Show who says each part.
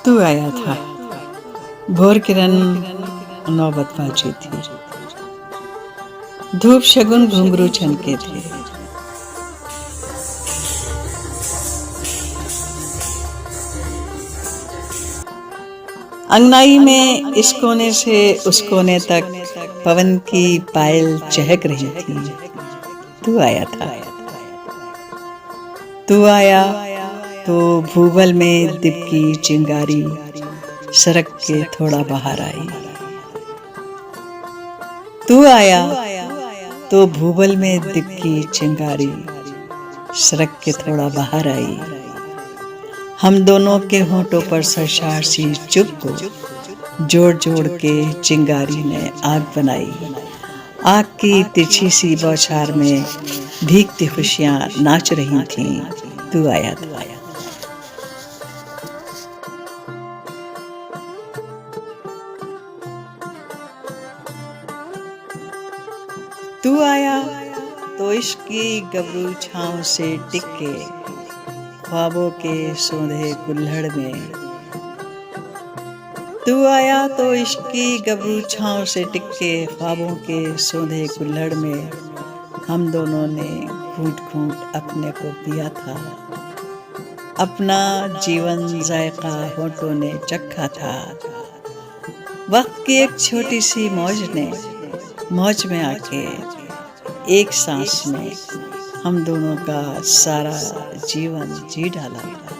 Speaker 1: तू आया था। भोर किरण नौबत बाजी थी। धूप शगुन घुंघरू छनके थे। अंगनाई में इस कोने से उस कोने तक पवन की पायल चहक रही थी। तू आया था। तू आया तो भूगल में दीप की चिंगारी सरक के थोड़ा बाहर आई। तू आया तो भूगल में दीप की चिंगारी सरक के थोड़ा बाहर आई। हम दोनों के होठों पर सरसार सी चुप को जोड़ जोड़ के चिंगारी ने आग बनाई। आग की तिरछी सी बौछार में भीगती खुशियां नाच रही थीं। तू आया था। तू आया तो इश्क की गबरू छाँव से टिक के ख्वाबों के सोंधे कुल्हड़ में। तू आया तो इश्क की गबरू छाँव से टिक के ख्वाबों के सोंधे कुल्हड़ में हम दोनों ने घूंट घूंट अपने को पिया था। अपना जीवन जायका होठों ने चखा था। वक्त की एक छोटी सी मौज में आके एक सांस में हम दोनों का सारा जीवन जी डाला था।